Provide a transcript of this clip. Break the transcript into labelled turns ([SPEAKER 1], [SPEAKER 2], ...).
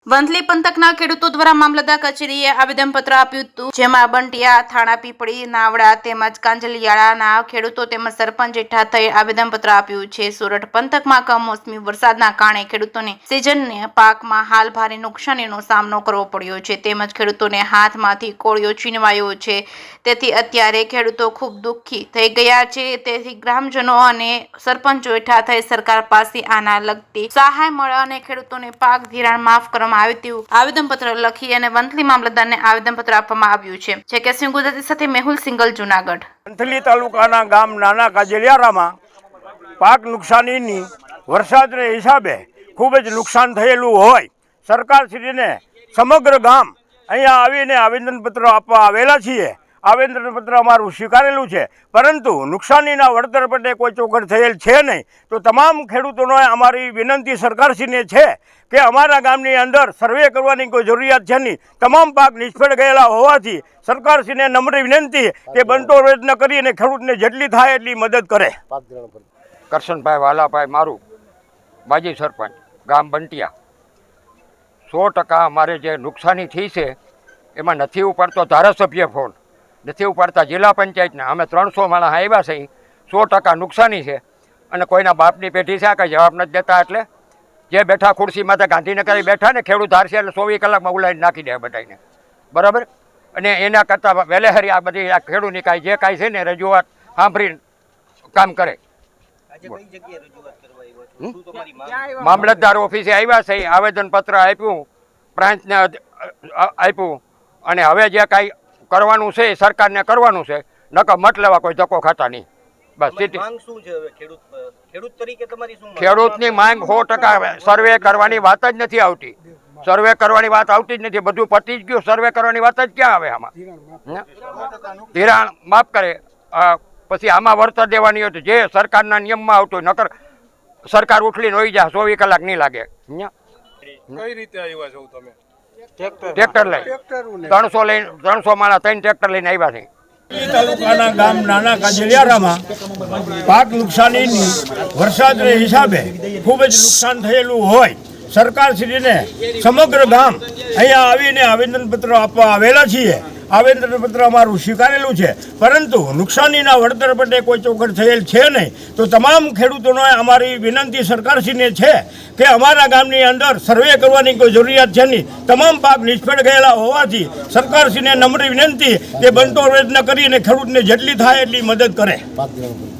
[SPEAKER 1] વંથલી પંથકના ખેડૂતો દ્વારા મામલતદાર કચેરીએ આવેદનપત્ર આપ્યું હતું, જેમાં બંટિયા, થાણા પીપળી, નાવડા તેમજ કાંજલિયાળાના ખેડૂતો તેમજ સરપંચ હેઠળ થઈ આવેદનપત્ર આપ્યું છે. સોરઠ પંથકમાં કમોસમી વરસાદના કારણે ખેડૂતોને સિઝનના પાકમાં હાલ ભારે નુકસાનીનો સામનો કરવો પડ્યો છે, તેમજ ખેડૂતોને હાથમાંથી કોળિયો છીનવાયો છે. તેથી અત્યારે ખેડૂતો ખૂબ દુઃખી થઈ ગયા છે. તેથી ગ્રામજનો અને સરપંચો હેઠળ થઈ સરકાર પાસે આના લગતી સહાય મળે અને ખેડૂતોને પાક ધિરાણ માફ કરવામાં આવે તેવું આવેદનપત્ર લખી અને વંથલી મામલતદારને આવેદનપત્ર આપવામાં આવ્યું છે. કે સિંહ ગુજરાતી સાથે મેહુલ સિંગલ, જુનાગઢ.
[SPEAKER 2] વંથલી તાલુકાના ગામ નાના કાજલિયારામાં પાક નુકસાનીની વરસાદને હિસાબે ખૂબ જ નુકસાન થયેલું હોય સરકારશ્રીને સમગ્ર ગામ અહીંયા આવીને આવેદનપત્ર આપવા આવેલા છીએ. આવેદનપત્ર અમારું સ્વીકારેલું છે, પરંતુ નુકસાનીના વળતર માટે કોઈ ચોખવટ થયેલ છે નહીં. તો તમામ ખેડૂતોને અમારી વિનંતી સરકારશ્રીને છે કે અમારા ગામની અંદર સર્વે કરવાની કોઈ જરૂરિયાત છે નહીં. તમામ પાક નિષ્ફળ ગયેલા હોવાથી સરકારશ્રીને નમ્ર વિનંતી કે બનતો પ્રયત્ન કરી અને ખેડૂતને જેટલી થાય એટલી મદદ કરે.
[SPEAKER 3] કરશનભાઈ વાલાભાઈ, મારું માજી સરપંચ, ગામ બંટિયા. 100% અમારે જે નુકસાની થઈ છે એમાં નથી ઉપાડતો ધારાસભ્ય ફોન, નથી ઉપાડતા જિલ્લા પંચાયતના. અમે 300 માણસ આવ્યા છે, 100% નુકસાની છે અને કોઈના બાપની પેઢી છે કંઈ જવાબ નથી દેતા. એટલે જે બેઠા ખુરશીમાં તો ગાંધીનગર બેઠા ને ખેડૂત હારશે એટલે 24 કલાકમાં ઉલાઈને નાખી દે બધાને, બરાબર. અને એના કરતાં વહેલેહરી આ બધી આ ખેડૂતની કાંઈ જે કાંઈ છે ને રજૂઆત સાંભળીને કામ કરે. મામલતદાર ઓફિસે આવ્યા છે, આવેદનપત્ર આપ્યું, પ્રાંતને આપ્યું અને હવે જે કાંઈ કરવાનું છે સરકારને કરવાનું છે, નકર મત લેવા કોઈ ધક્કો ખાતા નહીં. બસ ખેડૂતની માંગ 100% સર્વે કરવાની વાત જ નથી આવતી. સર્વે કરવાની વાત આવતી જ નથી. બધું પતી જ ગયું, સર્વે કરવાની વાત જ ક્યાં આવે? આમાં ધિરાણ માફ કરે, પછી આમાં વળતર દેવાની હોય તો જે સરકારના નિયમમાં આવતું, નકર સરકાર ઉઠલીને હોઈ જાય, 24 કલાક નહીં લાગે.
[SPEAKER 4] કઈ રીતે આવ્યા છો તમે?
[SPEAKER 3] ટ્રેક્ટર લઈ 300 લઈને 300 માણસ 3 ટ્રેક્ટર લઈને આવ્યા છે.
[SPEAKER 2] તાલુકાના ગામ નાના કાજલિયારામાં પાક નુકસાનીની વરસાદને હિસાબે ખૂબ જ નુકસાન થયેલું હોય સરકારશ્રીને સમગ્ર ગામ અહીંયા આવીને આવેદનપત્ર આપવા આવેલા છીએ. આવેદનપત્ર અમારું સ્વીકારેલું છે, પરંતુ નુકસાનીના વળતર માટે કોઈ ચોખવટ થયેલ છે નહીં. તો તમામ ખેડૂતોને અમારી વિનંતી સરકારશ્રીને છે કે અમારા ગામની અંદર સર્વે કરવાની કોઈ જરૂરિયાત છે નહીં. તમામ પાક નિષ્ફળ ગયેલા હોવાથી સરકારશ્રીને નમ્ર વિનંતી કે બનતો પ્રયત્ન કરી અને ખેડૂતને જેટલી થાય એટલી મદદ કરે.